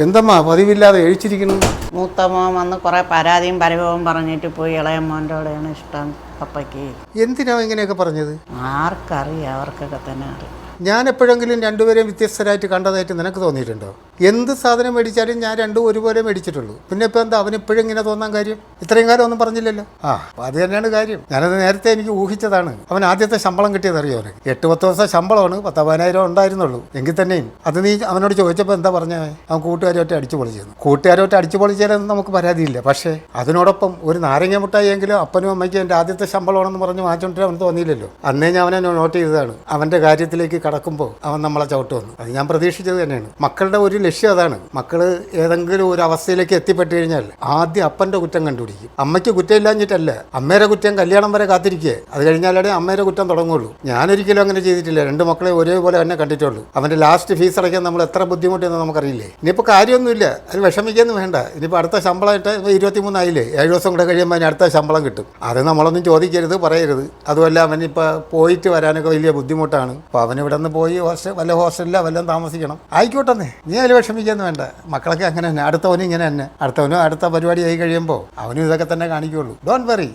എന്തമ്മാ പതിവില്ലാതെ എഴിച്ചിരിക്കുന്നു? മൂത്ത മോൻ വന്ന് കുറേ പരാതിയും പരിഭവവും പറഞ്ഞിട്ട് പോയി. ഇളയ മോൻ്റെയോടെയാണ് ഇഷ്ടം പപ്പയ്ക്ക്. എന്തിനാ ഇങ്ങനെയൊക്കെ പറഞ്ഞത്? ആർക്കറിയാം, അവർക്കൊക്കെ തന്നെ അറിയാം. ഞാൻ എപ്പോഴെങ്കിലും രണ്ടുപേരെയും വ്യത്യസ്തരായിട്ട് കണ്ടതായിട്ട് നിനക്ക് തോന്നിയിട്ടുണ്ടോ? എന്ത് സാധനം മേടിച്ചാലും ഞാൻ രണ്ടും ഒരുപോലെ മേടിച്ചിട്ടുള്ളൂ. പിന്നെ ഇപ്പോൾ എന്താ അവനെപ്പോഴും ഇങ്ങനെ തോന്നാൻ കാര്യം? ഇത്രയും കാലം ഒന്നും പറഞ്ഞില്ലല്ലോ. അപ്പോൾ അത് തന്നെയാണ് കാര്യം. ഞാനത് നേരത്തെ എനിക്ക് ഊഹിച്ചതാണ്. അവൻ ആദ്യത്തെ ശമ്പളം കിട്ടിയത് അറിയോ? അവന് 8-10 ദിവസം ശമ്പളമാണ്. 10-15 ഉണ്ടായിരുന്നുള്ളൂ. എങ്കിൽ തന്നെയും അത് നീ അവനോട് ചോദിച്ചപ്പോൾ എന്താ പറഞ്ഞത്? അവൻ കൂട്ടുകാരോട്ട് അടിച്ചു പൊളിച്ചെന്ന്. കൂട്ടുകാരോട്ട് അടിച്ചു പൊളിച്ചാലൊന്നും നമുക്ക് പരാതിയില്ല. പക്ഷേ അതിനോടൊപ്പം ഒരു നാരങ്ങ മുട്ടായെങ്കിലും അപ്പനും അമ്മയ്ക്കും എൻ്റെ ആദ്യത്തെ ശമ്പളമാണെന്ന് പറഞ്ഞ് വാങ്ങിച്ചോണ്ടിട്ട് അവന് തോന്നിയില്ലല്ലോ. അന്നേ ഞാൻ അവനെ നോട്ട് ചെയ്തതാണ്. അവൻ്റെ കാര്യത്തിലേക്ക് കടക്കുമ്പോൾ അവൻ നമ്മളെ ചവിട്ടുമെന്ന്. അത് ഞാൻ പ്രതീക്ഷിച്ചത് തന്നെയാണ്. മക്കളുടെ ഒരു ലക്ഷ്യം അതാണ്. മക്കള് ഏതെങ്കിലും ഒരു അവസ്ഥയിലേക്ക് എത്തിപ്പെട്ട് കഴിഞ്ഞാൽ ആദ്യം അപ്പൻ്റെ കുറ്റം കണ്ടുപിടിക്കും. അമ്മയ്ക്ക് കുറ്റമില്ലാഞ്ഞിട്ടല്ല, അമ്മേരെ കുറ്റം കല്യാണം വരെ കാത്തിരിക്കുക. അത് കഴിഞ്ഞാലേ അമ്മേരെ കുറ്റം തുടങ്ങുള്ളൂ. ഞാനൊരിക്കലും അങ്ങനെ ചെയ്തിട്ടില്ല. 2 മക്കളെ ഒരേപോലെ തന്നെ കണ്ടിട്ടുള്ളൂ. അവൻ്റെ ലാസ്റ്റ് ഫീസ് അടയ്ക്കാൻ നമ്മൾ എത്ര ബുദ്ധിമുട്ടെന്ന് നമുക്കറിയില്ലേ. ഇനിയിപ്പോൾ കാര്യമൊന്നുമില്ല, അത് വിഷമിക്കൊന്നും വേണ്ട. ഇനിയിപ്പോൾ അടുത്ത ശമ്പളമായിട്ട് 23 ആയില്ലേ, 7 ദിവസം കൂടെ കഴിയുമ്പോൾ അതിന് അടുത്ത ശമ്പളം കിട്ടും. അത് നമ്മളൊന്നും ചോദിക്കരുത്, പറയരുത്. അതുമല്ല അവനിപ്പോൾ പോയിട്ട് വരാനൊക്കെ വലിയ ബുദ്ധിമുട്ടാണ്. അപ്പോൾ അവനിവിടെ നിന്ന് പോയി വല്ല ഹോസ്റ്റലിലോ വല്ലതും താമസിക്കണം. ആയിക്കോട്ടെന്നേ, നീ അതിൽ വിഷമിക്കൊന്നും വേണ്ട. മക്കളൊക്കെ അങ്ങനെ തന്നെ. അടുത്തവനും ഇങ്ങനെ തന്നെ. അടുത്തവനും അടുത്ത പരിപാടി ആയി കഴിയുമ്പോൾ അവനും ഇതൊക്കെ തന്നെ കാണിക്കുകയുള്ളൂ. ഡോണ്ട് വറി,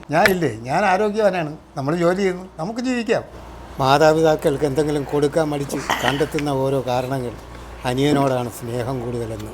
ഞാൻ ആരോഗ്യവാനാണ്. നമ്മൾ ജോലി ചെയ്യുന്നു, നമുക്ക് ജീവിക്കാം. മാതാപിതാക്കൾക്ക് എന്തെങ്കിലും കൊടുക്കാൻ മടിച്ച് കണ്ടെത്തുന്ന ഓരോ കാരണങ്ങൾ. അനിയനോടാണ് സ്നേഹം കൂടുതലെന്ന്.